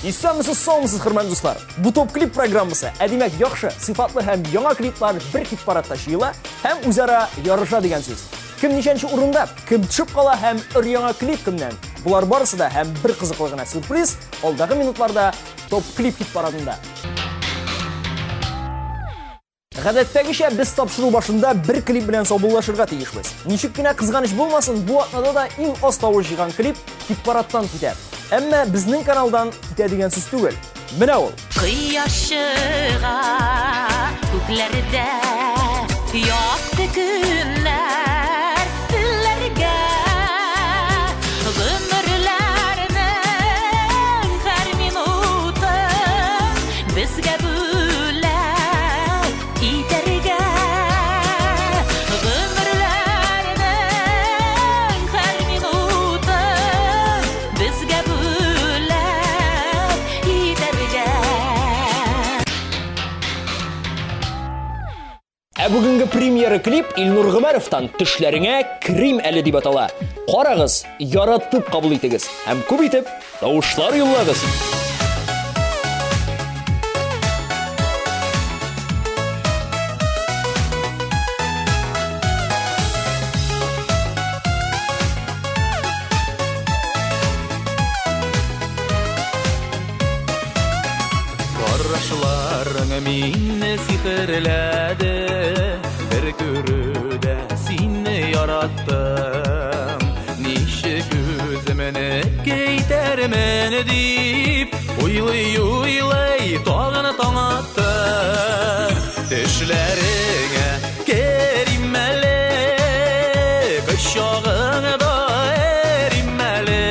Исәнмесез, саумсыз, хөрмәтле дуслар. Бу топ клип программасы әдимәк яхшы, сыйфатлы һәм яңа клиплар бер хит-парадта җыела һәм үзара ярыша дигән сүз. Кем ничәнче урында, кем төшеп кала һәм өр-яңа клип кемнән. Булар барысы да һәм бер кызыклы гына сюрприз алдагы минутларда топ клип хит-парадында. Гадәттәгечә без тапшыру башында бер клип белән саубуллашырга тиешбез. Ничек кенә кызганыч булмасын, бу атнада да иң аз тавыш җыйган клип хит-парадтан китә. Әмма безнең каналдан китә дигән сүз түгел. Менә ул. Кояшыга күкләрдә якты көннәр телләргә гомерләрнең һәр минутын безгә бүләк итәргә гомерләрнең һәр минутын безгә Бүгенге премьера клип Илнур Гомәровтан "Төшләреңә Крим әле" дип атала. Карагыз, яратып кабул итегез һәм күп итеп тавышлар юллагыз. Карашларың мине сихерләде, бер күрүдә сине яраттым. Ничек үземне китәрмен дип, уйлый тагын таң атты. Төшләреңә керим әле, кочагыңда эрим әле,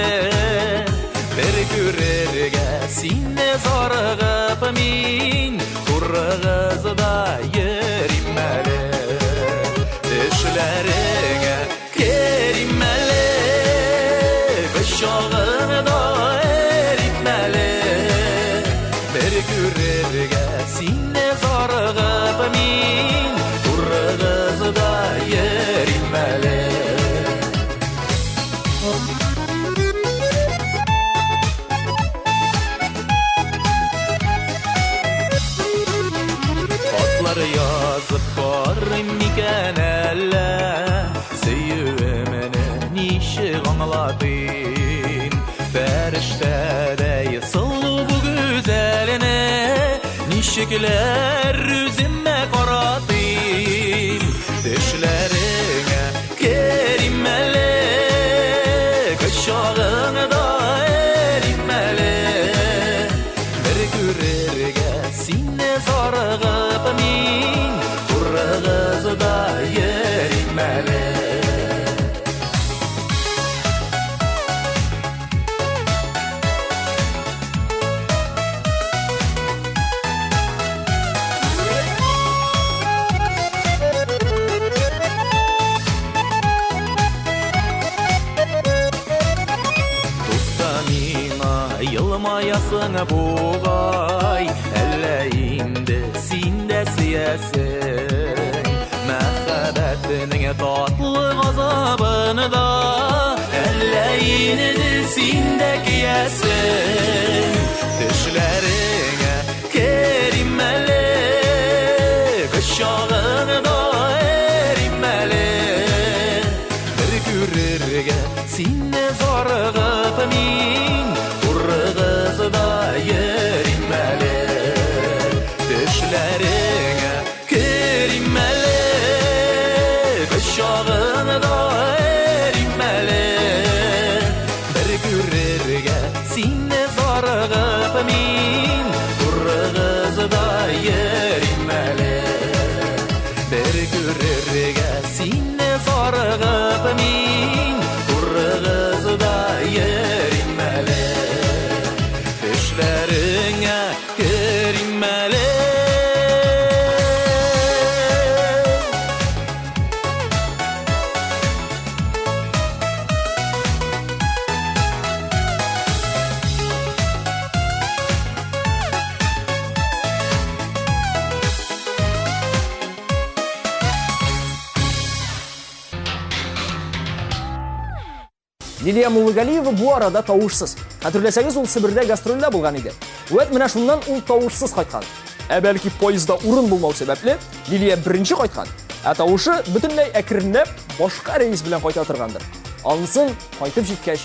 бер күрергә сине зарыгып мин ургызда йөрим әле. Төшләреңә керим әле, кочагыңда эрим әле, бер күрергә сине зарыгып мин ургызда йөрим әле. Yazıp karım miken elle, söyyümene nişik anladım. Feriştede yısıldı bu güzeline, nişikler yüzüme karadım. Düşlerine kerim ele, kışağına erim ele, bir görürge sine zarıgıp min urgızda yerim ele. Yılmayasın buğay, elle indi sinde siyesin. Məhəbbətinin tatlı gazabını da elle indi sinde kiyesin. Düşlerine kerim ele, kışağını da erim ele, bir görürge sine zarıgıp min urgızda yerim ele. Düşlerine kerim ele, kışağını erim ele, bir görürge sine zarıgıp min urgızda yerim ele, bir görürge sine zarıgıp min urgızda yerim ele. Лилия Муллыгалиева бу арада тавышсыз. Хәтерләсәгез, ул Сибирдә гастрольдә булган иде. Вәт менә шуннан ул тавышсыз кайткан. Бәлки поездда урын булмау сәбәпле, Лилия беренче кайткан. Тавышы бөтенләй әкренләп башка рейс белән кайта торгандыр. Ансын кайтып җиткәч,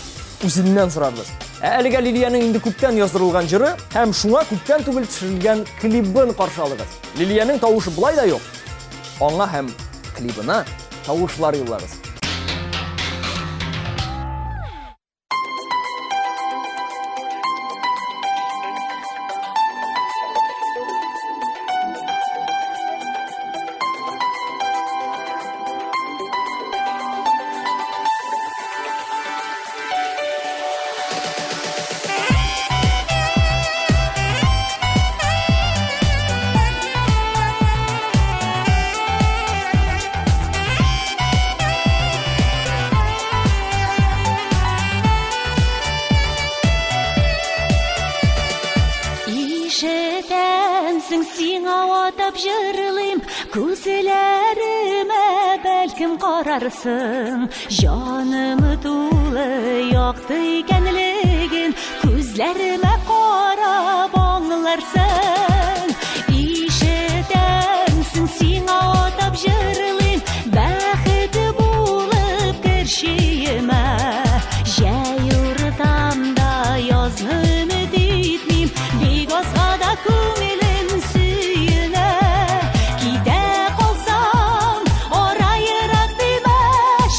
үзеннән сорарбыз. Әлегә Лилияның инде күптән яздырылган җыры һәм шуңа күптән түгел төшерелгән клибын каршы алыгыз. Лилияның тавышы булай да юк. Аңа һәм клибына тавышлар юллагыз. Ишетәмсең сиңа атап җырлыйм, күзләремә бәлкем карарсың. Җанымы тулы якты икәнлеген, күзләремә карап аңларсың. Ишетәмсең сиңа атап җырлыйм, бәхете булып кершиемә. Җәй уртамда язны өмет итмим, бик азгада күңелем сөенә. Китә калсам, арайрак димә,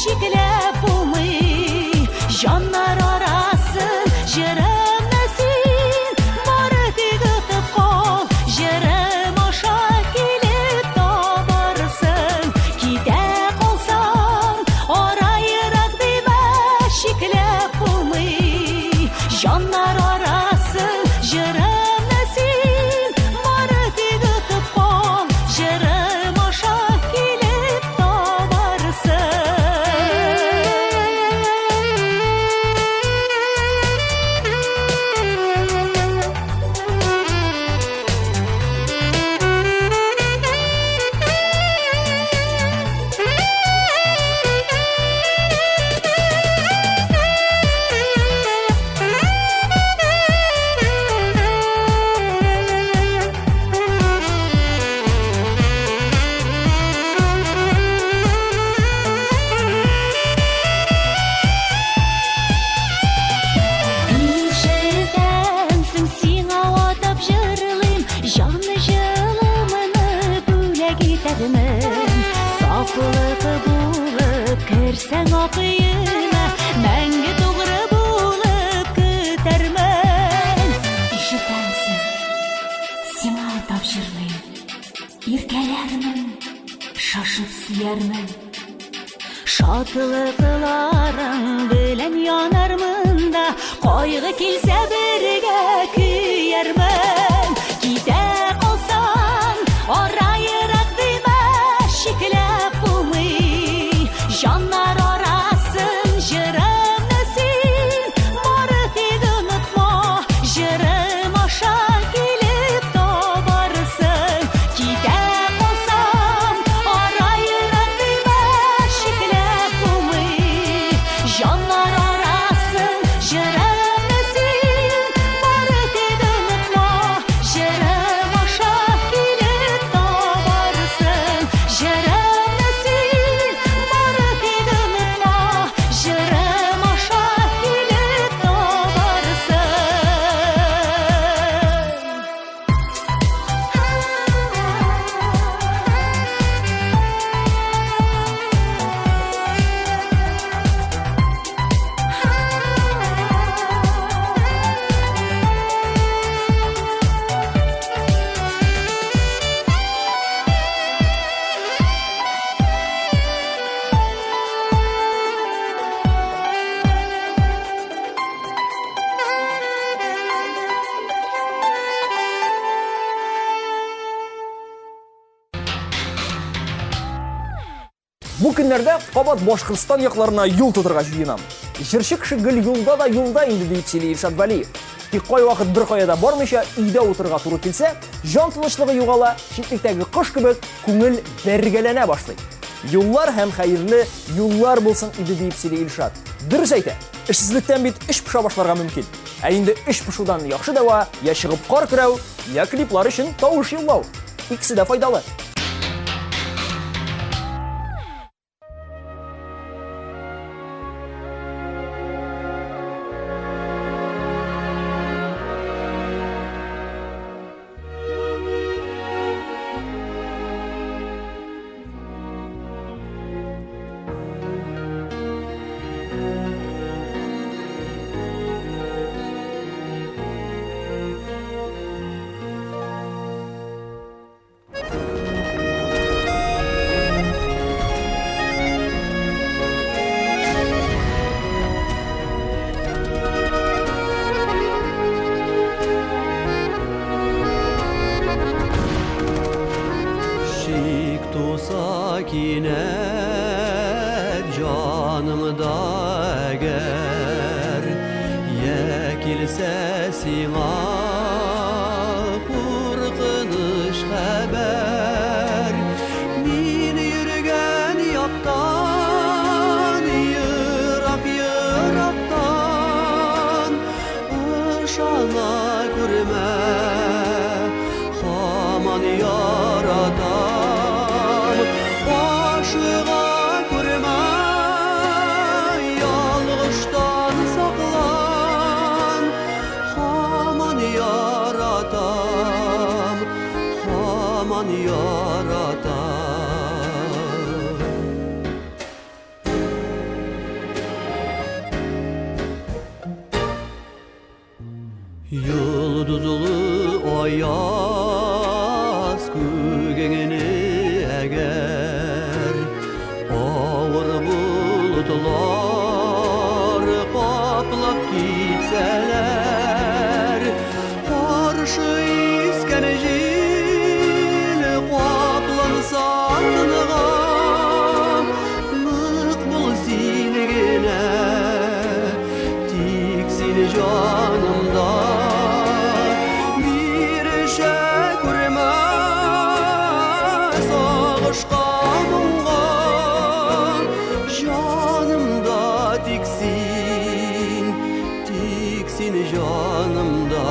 шикләп булмый. Җаннар арасын җырымны син бары тик тотып кал. Җырым аша килеп табарсың. Китә калсам, арайрак димә, шикләп булмый. Җаннар арасын җырымны син бары тик тотып кал. Җырым аша килеп табарсың. Ишетәмсең сиңа атап җырлыйм, җаны җылымны бүләк итәрмен. Сафлык булып керсәң акыймә, мәңге тугры булып көтәрмен. Ишетәмсең сиңа атап җырлыйм, иркәләрмен, шашып сөярмен. Шатлыкларың белән янармын да, кайгы килсә бергә көярмен. Китә калсам, арайрак димә, шикләп булмый. Җаннар арасын җырымны син бары тик онытма. Җырым аша килеп табарсың. Китә калсам, арайрак димә, шикләп булмый. Җаннар арасын җырымны син бары тик онытма. Җырым аша килеп табарсың. Җырымны син бары тик онытма. Җырым аша килеп табарсың. Бу көннәрдә кабат Башкортстан якларына юл тотырга җыенам. Җырчы кеше гел юлда да юлда инде дип сөйли Илшат Вәлиев. Тик кай вакыт бер каяда бармыйча өйдә утырырга туры килсә, җан тынычлыгы югала, читлектәге кош кебек күңел бәргәләнә башлый. Юллар һәм хәерле юллар булсын иде дип сөйли Илшат. Дөрес әйтә. Эшсезлектән бит эш пыша башларга мөмкин. Ә инде эш пышудан яхшы дәва, я чыгып кар көрәү, я клиплар өчен тавыш юллау. Икесе дә файдалы. Sakinet canımda eğer yekilse sina korkыныç haber min yürgen yaktan yıraktan ışana görme haman yaradan aşığa görme yalğıştan saklan haman yaradan haman yaradan yıldızlı ayaz kugengini eğer ağır bulutlar kaplap gitseler karşı isken jil kaplansa tınığa mıkbul sinigine tiksin canımda bir şey görmez ağışka munga canımda tiksin tiksin canımda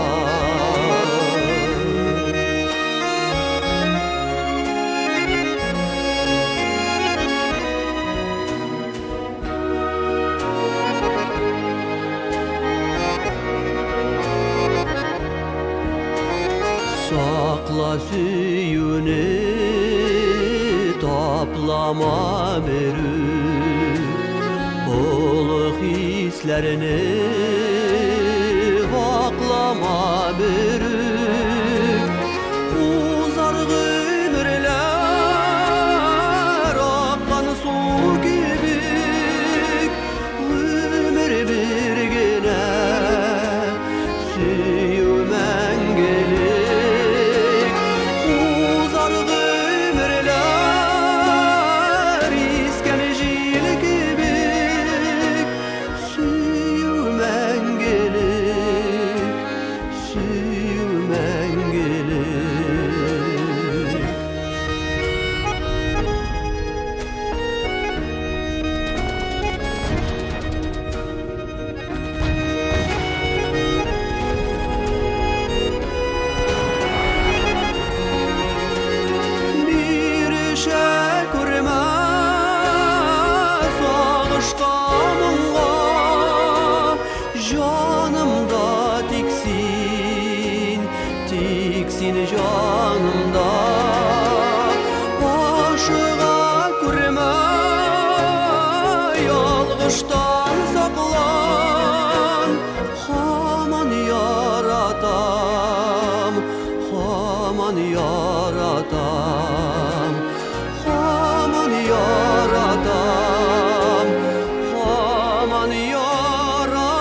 sakla süyünü toplama berip oluk hislerini vaklama berip uzar ömürler akkan su gibi ömür bir güne süyümen gelir uzar ömürler isken jil gibi süyümen gelir süyümen gelir bir şey görmez ağışka munga canımda tiksin tiksin canımda aşığa görme yalğıştan saklan haman yaratam haman yaratam haman yaratam haman yaratam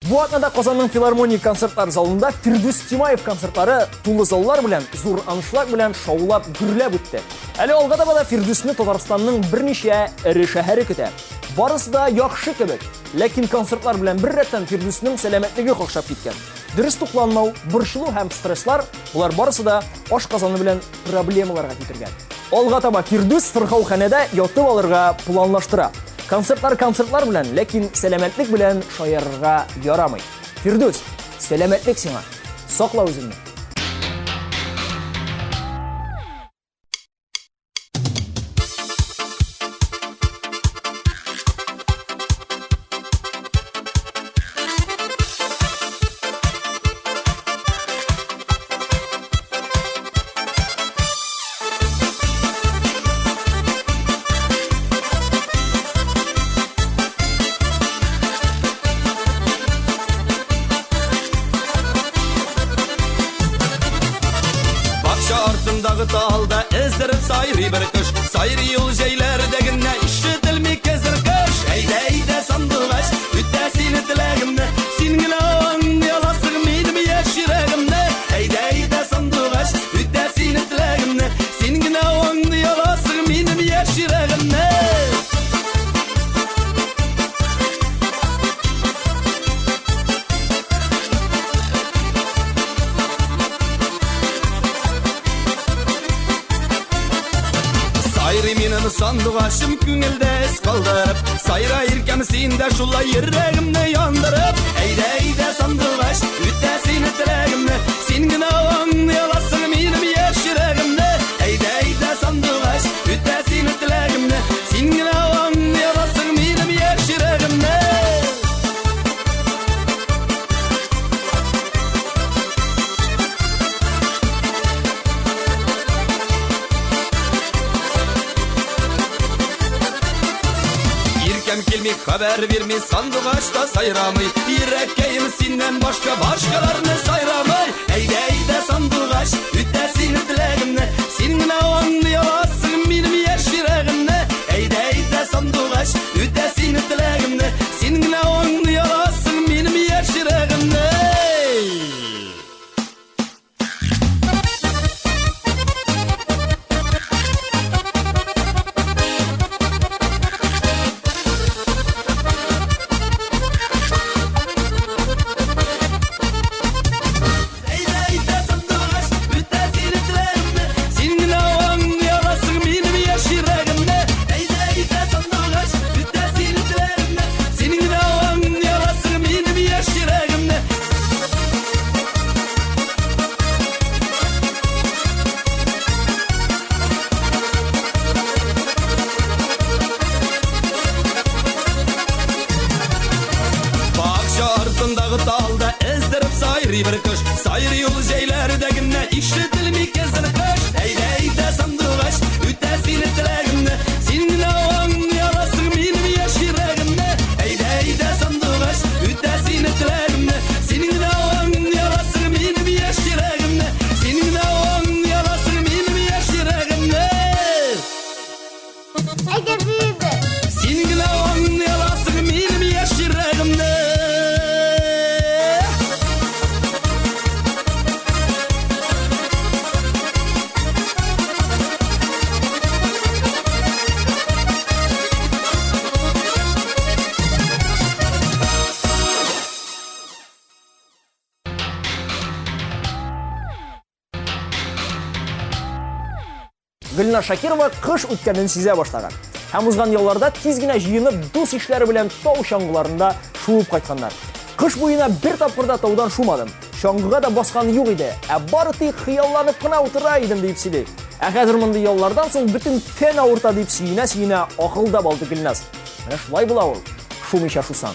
Бу атнада Казанның филармония концертлар залында Фирдус Тимаев концертлары тулы заллар белән, зур анышлар белән шаулап, гүрләп үтте. Әле алга таба Фирдусны Татарстанның берничә ире шәһәре көтә. Барысы да яхшы кебек, ләкин концертлар белән бер рәттән Фирдусның сәламәтлеге какшап киткән. Дөрес тукланмау, борчылу һәм стресслар булар барысы да ашказаны белән проблемаларга китергән. Алга таба Фирдус Фырхауханәдә ятып алырга планлаштыра. Концертлар белән, ләкин сәламәтлек белән шаярырга ярамый. Фирдус, сәламәтлек сиңа. Сакла үзеңне. Talda ezdirib sayri bir kış Sayri yol jeylərdəginə işitilmi kezir kış Eydə sandıqaş, üttəsini diləgimdə Singinə anlayasın benim yaşırəgimdə Eydə sandıqaş, üttəsini diləgimdə Singinə anlayasın benim yaşırəgimdə Sandıqaşım küngildə es qaldırıb Sayra irkəm sində şulla yerrəgimdə yandırıb Eydə sandıqaş, üttəsini diləgimdə Singinə anlayalasın benim yaşırəgimdə Eydə sandıqaş, üttəsini diləgimdə Singinə anlayalasın benim yaşırəgimdə Kelmek haber vermez sandıqaşda sayramay Yürekkeyim sindən başkalarını sayramay Eydə sandıqaş, üttəsini diləgimdə Singinə anlayalasın benim yaşırəgimdə Eydə sandıqaş, üttəsini diləgimdə Singinə anlayalasın benim yaşırəgimdə Talda ezdirib sayri bir kış Sayri yol jeylərdəginə işitilmi kezir kış Eydə sandıqaş, üttəsini diləgimdə Singinə anlayalasın benim yaşırəgimdə Eydə sandıqaş, üttəsini diləgimdə Singinə anlayalasın benim yaşırəgimdə Singinə anlayalasın benim yaşırəgimdə Singinə anlayalasın benim yaşırəgimdə Гөлнар Шакирова кыш үткәнен сизә башлаган. Һәм узган елларда тиз генә җыенып дус ишләре белән тау чаңгыларында шуып кайтканнар. Кыш буена бер тапкыр да таудан шумадым. Чаңгыга да басканы юк иде. Бары тик хыялланып кына утыра идем дип сөйли. Хәзер мондый еллардан соң бөтен тән авырта дип сөенә акылда балды Гөлназ. Менә шулай була ул. Шумыйча шусан.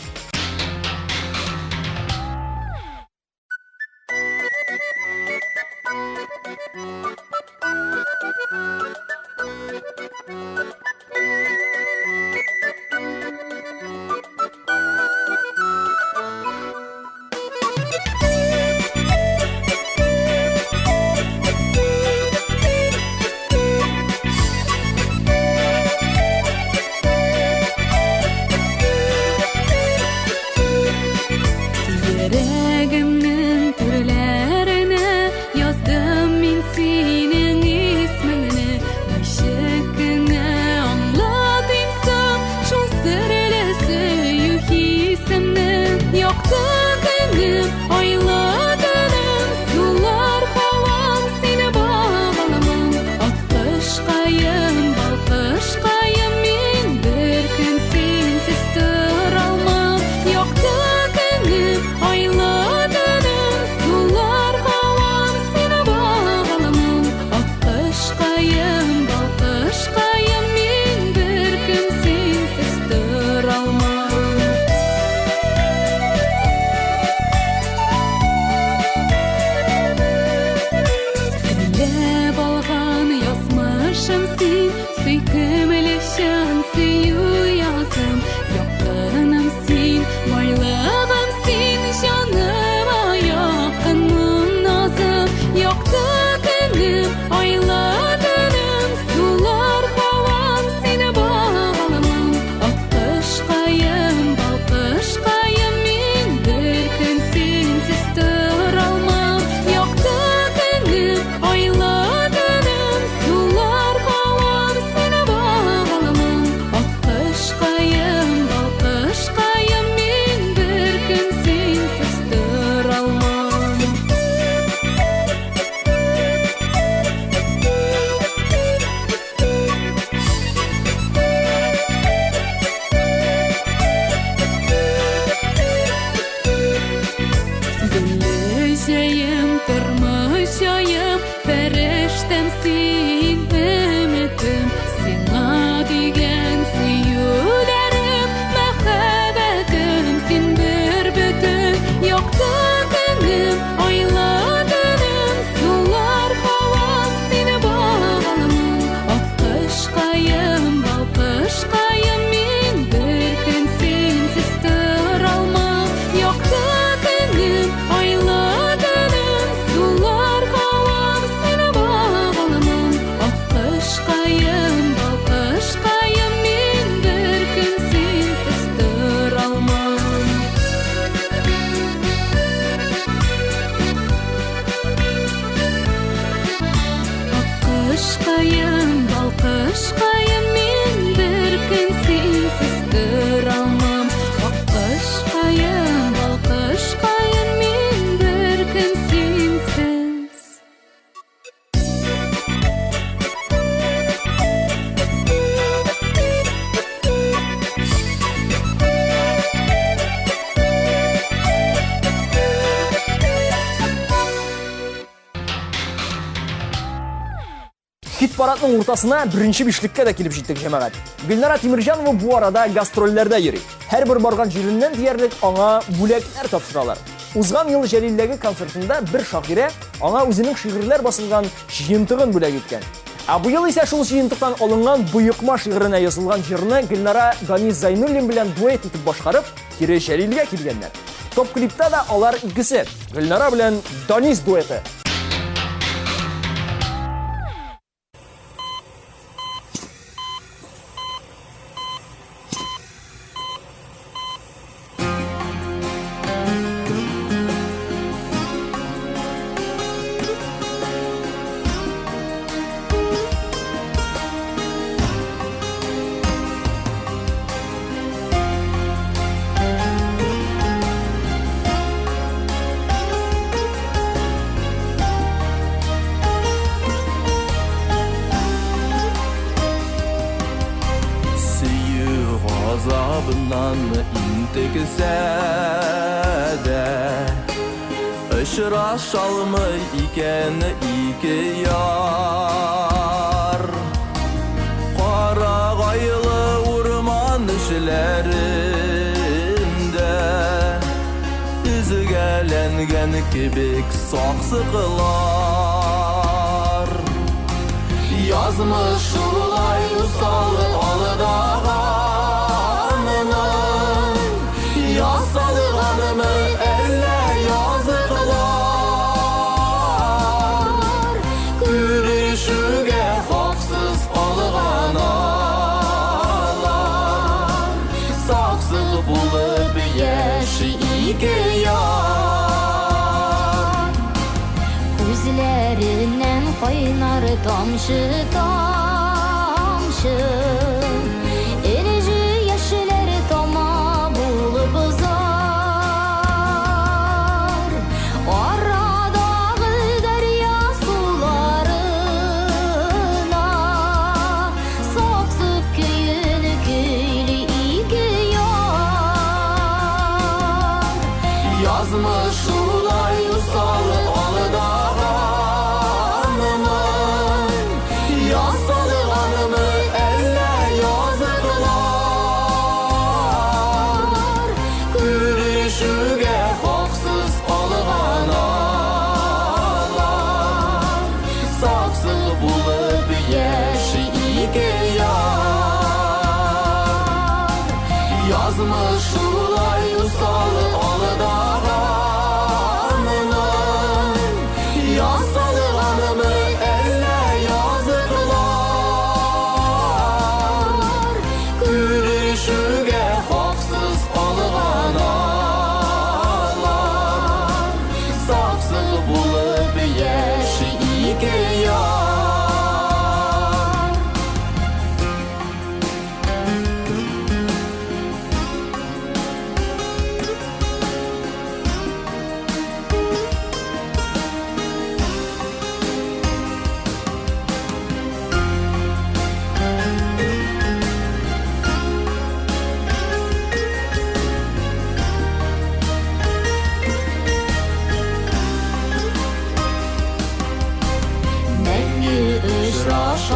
парадның уртасына беренче бишликкә дә килеп җиттек җәмәгать. Гөлнара Тимирҗанова бу арада гастрольләрдә йөри. Һәрбер барган җиреннән диярлек аңа бүләкләр тапшыралар. Узган ел Җәлилләге концертында бер шагыйрә аңа үзенең шигырьләр басылган җыентыгын бүләк иткән. Бу ел исә шул җыентыктан алынган буйыкма шигыренә язылган җырны Гөлнара Гани Зайнуллин белән дуэт итеп башкарып, кире Җәлилгә килгәннәр. Топ клипта да алар икесе, Гөлнара белән Данис дуэты. Azabından intikse de Işıraşalmay iken iki yar Qaragaylı urman işlerinde Üzgelengen kibik saksıklar Yazmış ulay usalı alıdağa Yasalığanımı elle yazıklar Gürüşüge haksız alığanalar Saksız bulup yeşi iki yar Gözlerinden kaynar damşı damşı Yazmış ulay usalı alıdağanımın Yasalığanımı elle yazıklar Gürüşüge haksız alığanalar Saksı bulup yeşi iki yar Yazmış ulay usalı alıdağanımın Yasalığanımı elle yazıklar Gürüşüge haksız alığanalar Saksı bulup yeşi iki yar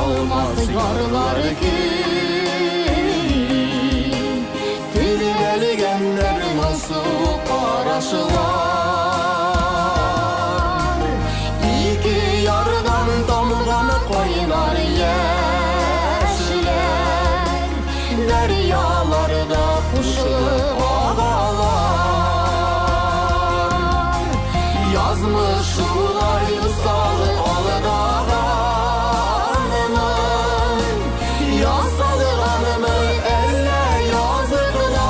Olmaz yarlar gün Tüyeligenler nasıl karşılar İki yardan damganı koynar yeşiller Deryalarda kuşlu ağalar Yazmış ulay usalı alıdağa Yasalığanımı elle yazıklar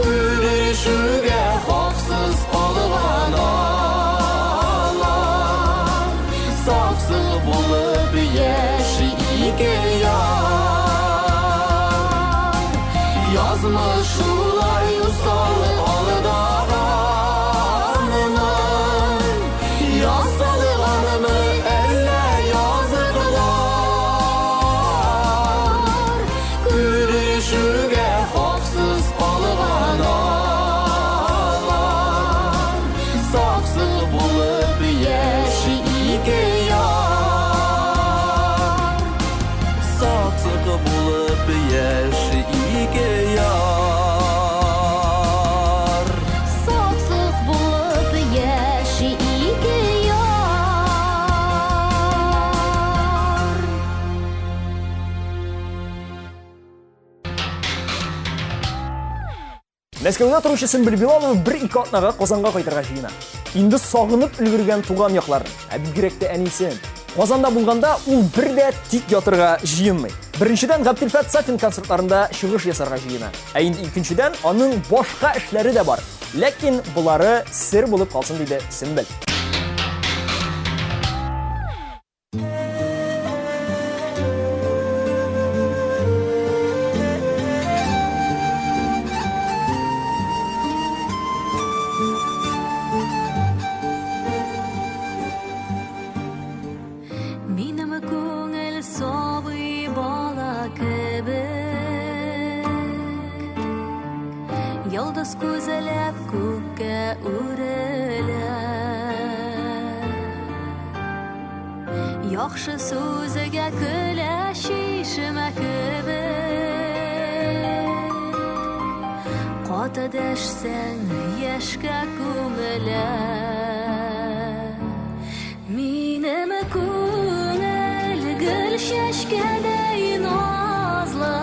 Gürüşüge haksız alığanalar Saksı bulup yeşi iki yar Yazmış ulay usalı alıdağanımın Yasalığanımı elle yazıklar Gürüşüge haksız alığanalar Saksı bulup yeşi iki yar Saksık bulup yaşı iki yar Saksık bulup yaşı iki yar Мәскәүдә торучы Сөмбел Билалова бер-ике атнага Казанга кайтырга җыена. Инде сагынып өлгергән туган якларын, бигрәк тә әнисен. Казанда булганда ул бер дә тик ятырга җыенмый. Беренчедән Габделфәт Сафин концертларында чыгыш ясарга җыена. Инде икенчедән аның башка эшләре дә бар. Ләкин булары сер булып калсын диде Сөмбел. Yıldız güzelep kökke üreler Yaxşı sözüge küleşişime kibik Qata deşsen yeşke kümüler Minim künel gül şeşkedey nazlı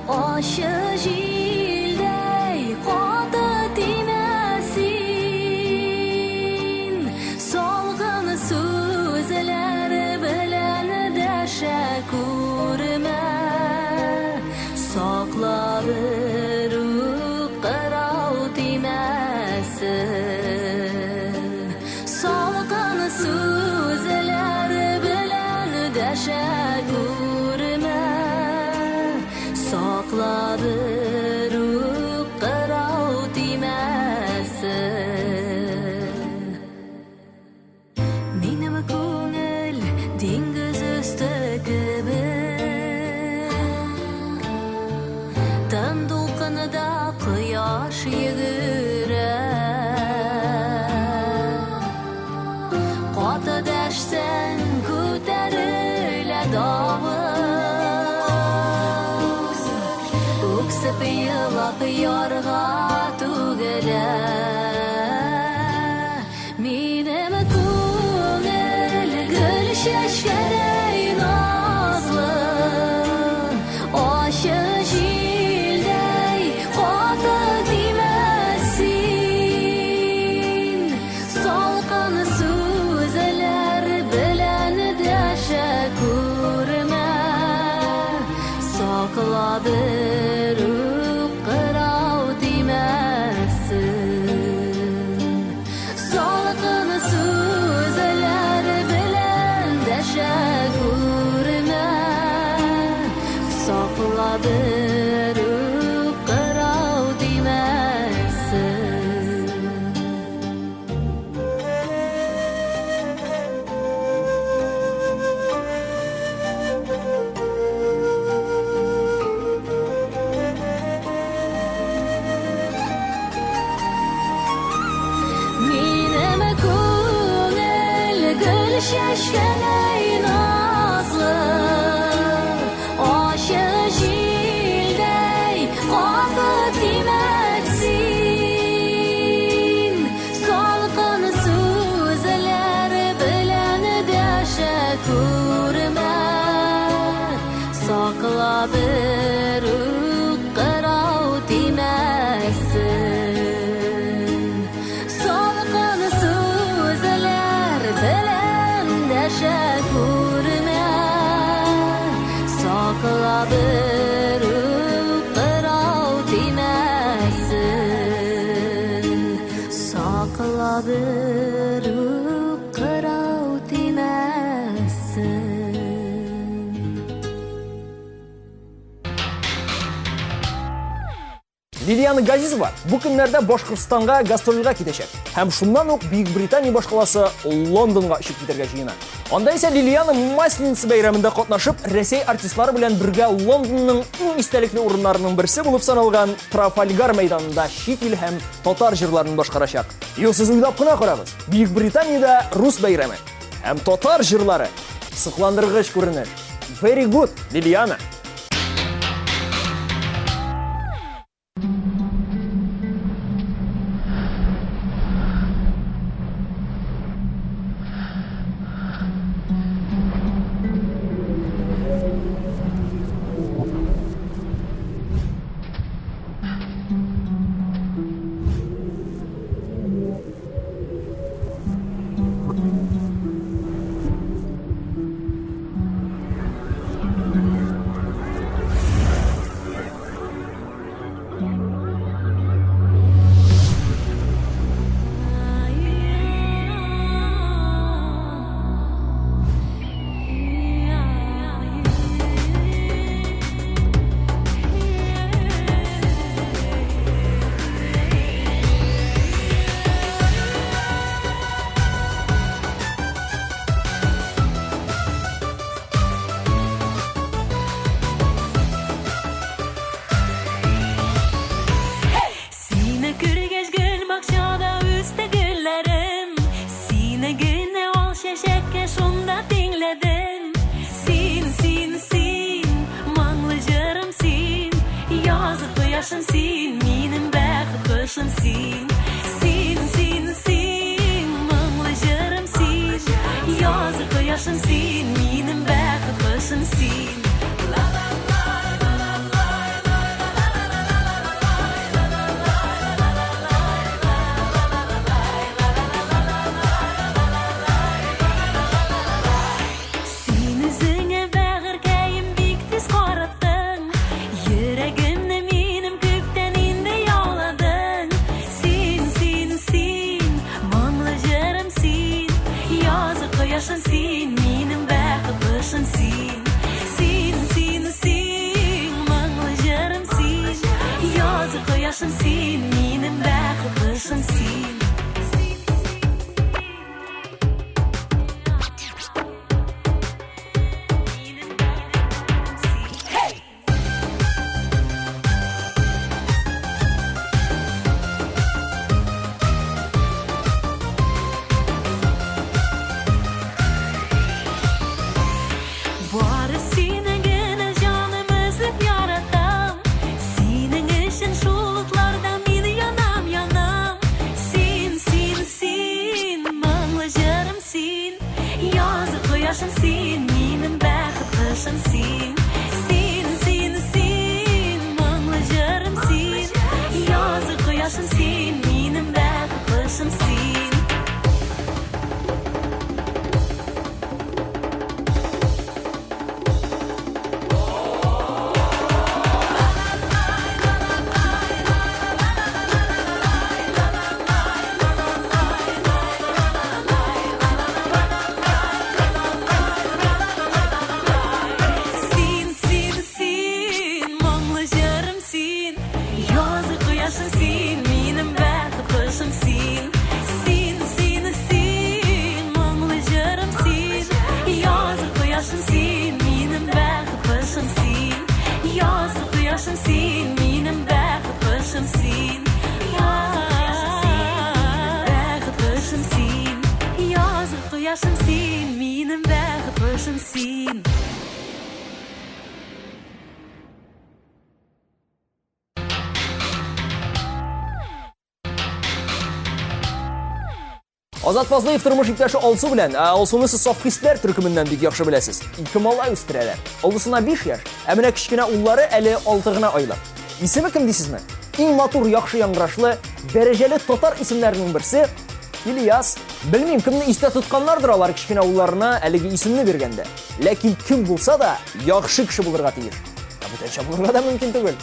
Aşı Yarga tugele Minim künel gül şeşkerey nazlı Aşı jildey qatı dimesin Salqın sözler bilen deşe kurma Sakladır Şeşkeney nazlı Aşı jildey qatı dimetsin Salqın sözler bilen deşe kurma Sakla bir qirav demesin Salqın sözler bilen kurma Sakla bir qirav demesin Sakla bir qirav demesin Лилияна Газизова bu günlerde Башкортстанга гастрольга китәчәк. Һәм шуннан ук Бөек Британия башкаласы Лондонга очып китәргә җыена. Анда исә Лилияна Масленица бәйрәмендә катнашып, Россия артистлары белән бергә Лондонның иң истәлекле урыннарының берсе булып саналган Трафальгар мәйданында чит ил һәм татар җырларын башкарачак. Сез уйлап кына карагыз. Бөек Британиядә рус бәйрәме һәм татар җырлары сыкландыргыч күренеш. Very good, Liliana. Azat Fazlayev turmuş iptaşı olsu bilen, olsunu siz saf hisler türkümünden bik yaxşı biləsiz. 2 malla üstürələr. Oldusuna 5 yaş, əminə kişkinə ulları əli 6'gına aylab. İsimi kim deysizmi? İng matur, yaxşı yangraşlı, dereceli totar isimlərinin birisi İlyas. Bilmeyim kimni iste tutqanlardır alar kişkinə ullarına əligi isimini bergəndə. Lakin kim bulsa da yaxşı kişi bulurğa teyir. Bu tənşə bulurğa da mümkün tügül.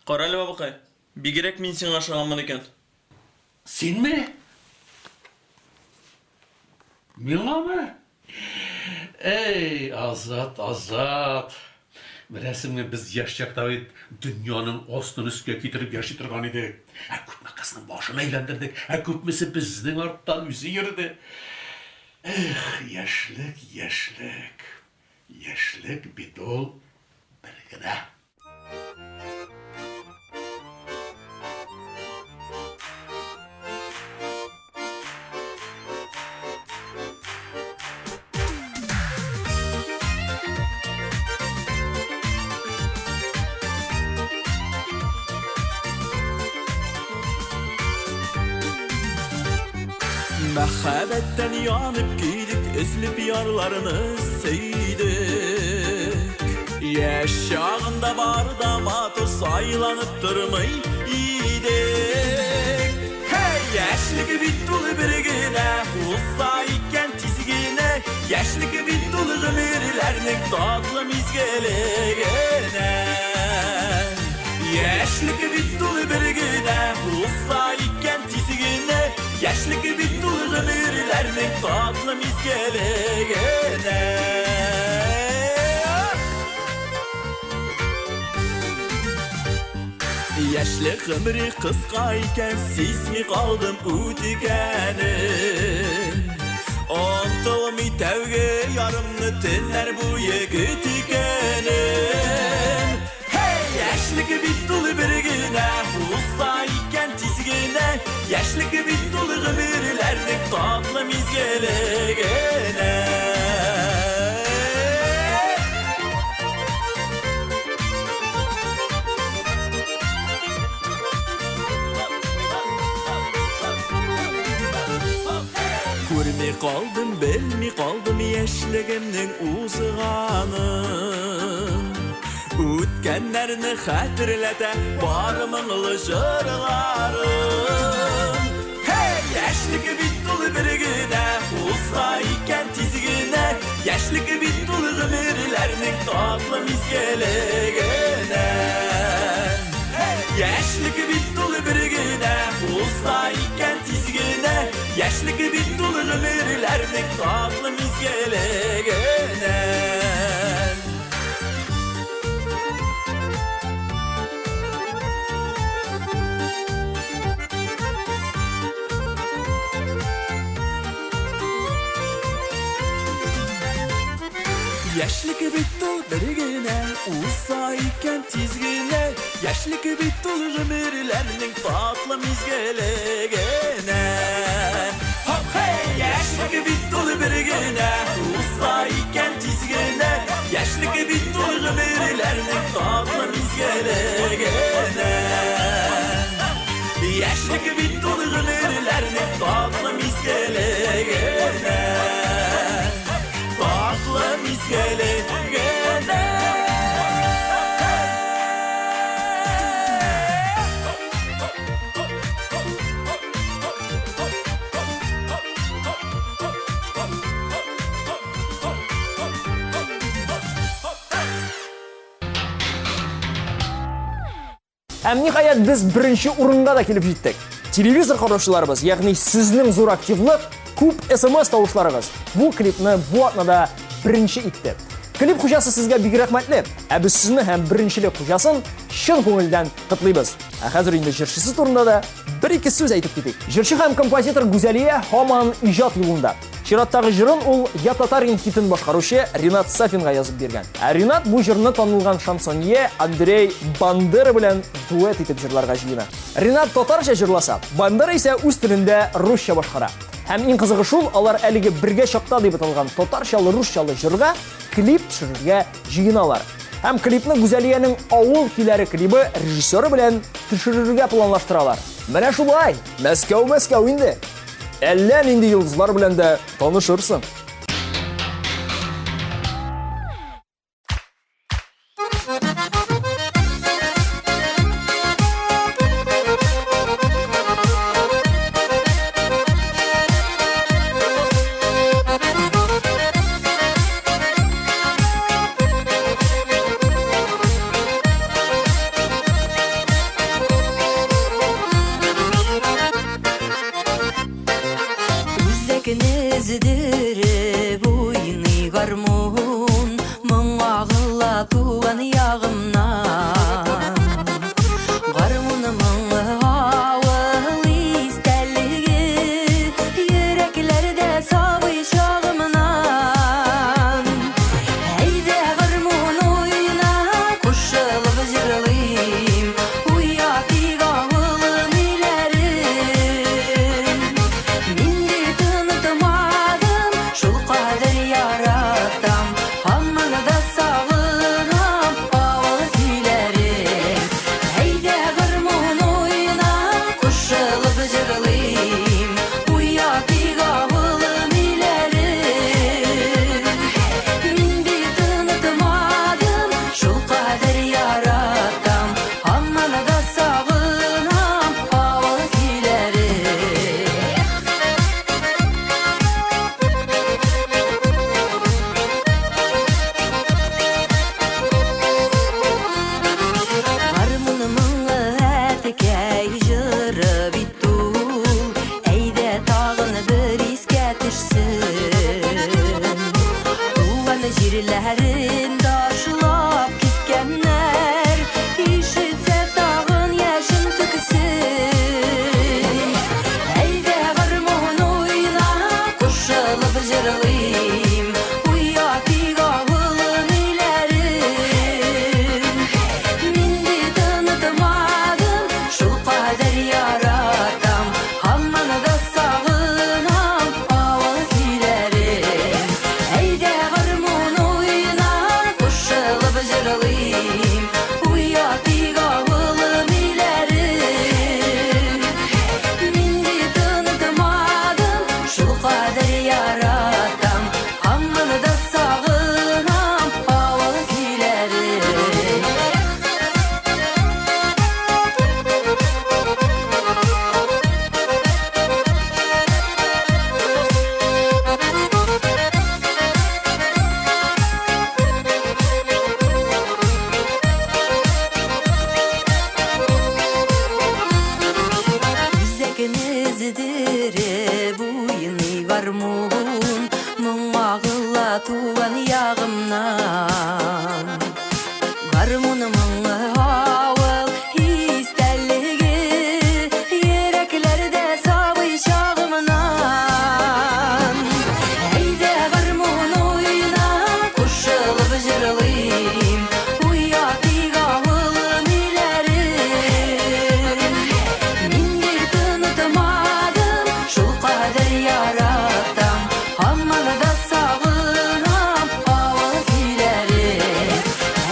Qarali babaqay, bigirek men sen aşağıman eken. Sen mi? Mina mı? Ey Azat, Azat. Biləsizmi biz yaşayacaqda dünyanın ostunu üstüge getirip yaşaytırgan idik. Köpme kızının başını eğlendirdik. Köpmesi bizden arttan yüzü yürüdü. Yaşlık, yaşlık. Yaşlık bir dol birgine. Мәхәббәттән янып килдек, үзлеп ярларны сөйдек. Яшь чагында барда матур сайланып тормый идек. Hey, яшьлеге бит ул бер генә, узса икән тиз генә. Яшьлеге бит ул гомерләрнең татлы мизгелегенә. Яшьлеге бит ул бер генә, узса икән тиз генә. Яшьлеге бит ул гомерләрнең татлы мизгелегенә. Яшьлек гомре кыска икән, сизми калдым үтүгәнен. Онтылмый тәүге ярымны төннәр буе көтүгәнен. Hey, яшьлек бит ул бер генә, узса икән тиз генә. Яшьлек бит ул гомерләрнең татлы мизгелегенә. Күрмей калдым, белми калдым яшьлегемнең узганын. Үткәннәрне хәтерләтә бары моңлы җырларым. Hey, яшьлеге бит ул бер генә, узса икән тиз генә. Яшьлеге бит ул гомерләрнең татлы мизгелегенә. Яшьлеге бит ул бер генә, узса икән тиз генә. Яшьлеге бит ул гомерләрнең татлы мизгелегенә. Яшьлеге бит ул бер генә, узса икән тиз генә. Яшьлеге бит ул гомерләрнең татлы мизгелегенә. Хоп, hey, яшьлеге бит ул бер генә, узса икән тиз генә. Яшьлеге бит ул гомерләрнең татлы мизгелегенә. Яшьлеге бит ул гомерләрнең татлы мизгелегенә. Татлы мизгелегенә. Һәм ниһаять без беренче урынга да килеп җиттек. Телевизор караучыларыбыз, ягъни сезнең зур активлык, күп SMS тавышларыгыз бу клипны бу атнада беренче итте. Клип хуҗасы сезгә бик рәхмәтле. Ә без сезне һәм беренчелек хуҗасын чын күңелдән котлыйбыз. Ә хәзер инде җырчысы турында да бер-ике сүз әйтеп китик. Җырчы һәм композитор Гүзәлия һаман иҗат юлында. Чираттагы җырын ул «Я татарин» хитен башкаручы Ринат Сафинга язып биргән. Ә Ринат бу җырны танылган шансонье Андрей Бандера белән дуэт итеп җырларга җыена. Ринат татарча җырласа, Бандера исә үз телендә русча башкара. Һәм иң кызыгы шул, алар әлеге бергә чакта дип аталган татарчалы-русчалы җырга клип төшерергә җыеналар. Һәм клипны Гүзәлиянең «Авыл киләре» клибы режиссеры белән төшерергә планлаштыралар. Менә шулай, Мәскәү инде. Әллә нинди йолдызлар белән дә танышырсың. Іздіріп ойны гармон, мұң ағыла туған яғымнан. Гармоны мұңы ауыл истәлігі, ерекілерді сабый шағымнан. Әйді гармон ойна, қошылып жырлым, уятыг ауылын илерім. Менде тынытмадым, шул қадір яратам, амманы да сағынам, ауыл Birillerin taşılap gitkenler İşitse dağın yaşın tüküsün Eyde garmon oyna Koşalıp jırlayım Uyati gavılın ilerim Mindi tanıtmadım Şul kader yaratam Hammanı da sağınam Aval kilerim Eyde garmon oyna Koşalıp jırlayım Uyati gavılın ilerim Mindi tanıtmadım Şul kader yaratam Hammanı da sağınam Aval kilerim Yüzekinizidir bu yeni garmon Mağıla tuvan yağımdan Garmonumun haval histelligi Yereklerde sabı şağımdan Eyde garmon oyna Koşalıp jırlayım Uyati gavılın ilerim Mindi tanıtmadım Şul kader yaratam Hammanı da sağınam Aval kilerim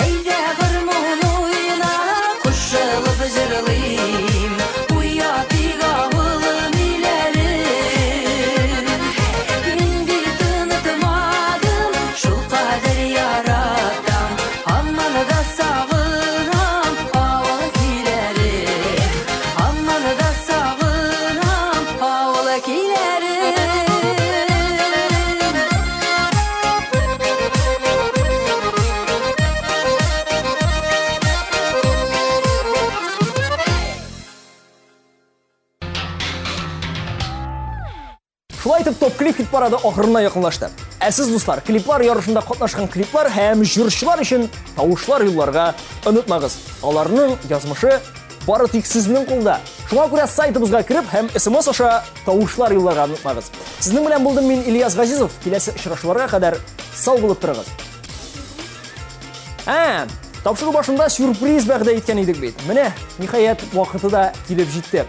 Eyde garmon oyna Koşalıp jırlayım Uyati gavılın ilerim Mindi tanıtmadım Şul kader yaratam Hammanı da sağınam Aval kilerim Hammanı da sağınam Aval kilerim Шулай итеп топ клип хит парады ахырына якынлашты. Сез дуслар, клиплар ярышында катнашкан клиплар һәм җырчылар өчен тавышлар юлларга онытмагыз. Аларның язмышы бары тик сезнең кулда. Шуңа күрә сайтыбызга кирип һәм SMS аша тавышлар юлларга онытмагыз. Сезнең белән булдым мин Ильяс Газизов. Киләсе очрашуларга кадәр сау булып торыгыз. Тапшыру башында сюрприз вәгъдә иткән идек бит. Менә ниһаять вакыты да килеп җитте.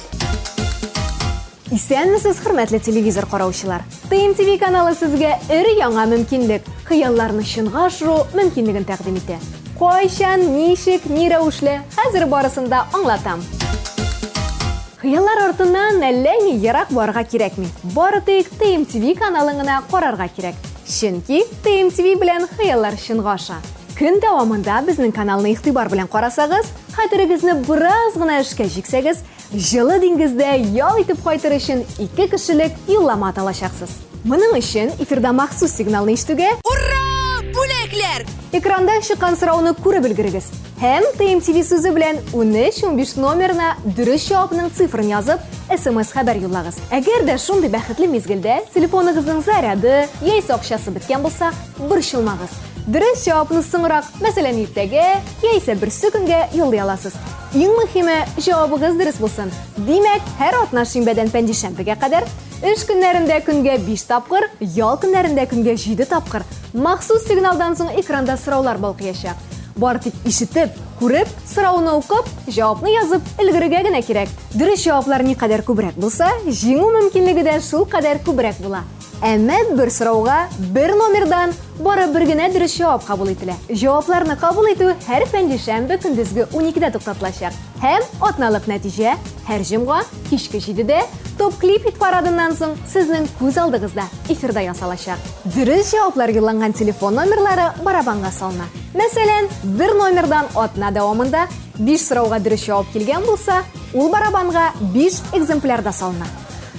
Исәнмесез, хөрмәтле телевизор караучылар. TMTV каналы сезгә яңа мөмкинлек, хыялларны чынга ашыру мөмкинлеген тәкъдим итә. Кайчан, ничек, ни рәвешле, хәзер барысын да аңлатам. Хыяллар артыннан әллә ни ярак барырга кирәкми. Бары тик TMTV каналын гына карарга кирәк. Чөнки TMTV белән хыяллар чынга аша. Көн дәвамында безнең каналны игътибар белән карасагыз, хәтерегезне бераз гына эшкә җиксәгез, җылы диңгездә ял итеп кайтыр өчен 2 кешелек юллама алачаксыз. Моның өчен эфирда махсус сигналны ишетүгә ура! Бүләкләр! Экранда чыккан сорауны күреп өлгерегез. Һәм TMTV сүзе белән 13-15 номерына дөрес җавапның цифрын язып, SMS хәбәр юллагыз. Әгәр дә шундый бәхетле мизгелдә телефоныгызның заряды яисә акчасы беткән булса, борчылмагыз. Дөрес җавапны соңрак, мәсәлән, иртәгә яисә берсе көнгә юллый аласыз. Иң мөһиме, җавабыгыз дөрес булсын. Димәк, һәр атна шимбәдән пәнҗешәмбегә кадәр, эш көннәрендә көнгә 5 тапкыр, ял көннәрендә көнгә 7 тапкыр махсус сигналдан соң экранда сораулар балкыячак. Бары тик ишетеп, күреп, сорауны укып, җавапны язып өлгерергә генә кирәк. Дөрес җаваплар никадәр күбрәк булса, җиңү мөмкинлеге дә шул кадәр күбрәк була. Әмма бер сорауга бер номердан бары бер генә дөрес җавап кабул ителә. Җавапларны кабул итү һәр пәнҗешәмбе көндезге 12-дә туктатылачак. Һәм атналык нәтиҗә һәр җомга кичке 7-дә топ клип хит парадыннан соң сезнең күз алдыгызда эфирда ясалачак. Дөрес җаваплар юлланган телефон номерлары барабанга салына. Мәсәлән, бер номердан атна дәвамында 5 сорауга дөрес җавап килгән булса, ул барабанга 5 экземплярда салына.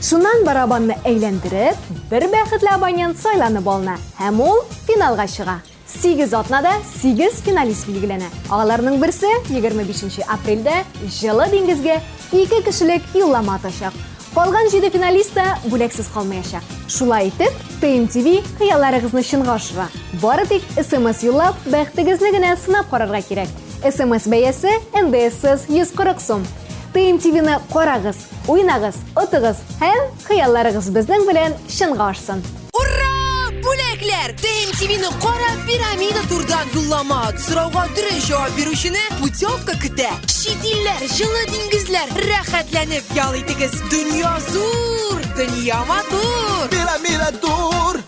Шуннан барабанны әйләндереп, бер бәхетле абонент сайланып алына һәм ул финалга чыга. 8 атнада 8 финалист билгеләнә. Аларның берсе 25 апрельдә җылы диңгезгә 2 кешелек юллама атачак. Калган 7 финалист та бүлексез калмаячак. Шулай итеп, ТМТV хыялларыгызны чынга ашыра. Бары тик SMS юллап, бәхтегезне генә сынап карарга кирәк. SMS бәясе НДС 140 сум. ТМТV-ны карагыз, уйнагыз, отыгыз һәм хыялларыгыз безнең белән чынга ашсын. Ура! Бүләкләр! ТМТV-ны карап пирамида турдан юллама. Сорауга дөрес җавап бирүчене путевка көтә. Чит илләр, җылы диңгезләр, рәхәтләнеп ял итегез. Дөнья зур, дөнья матур. Пирамида тур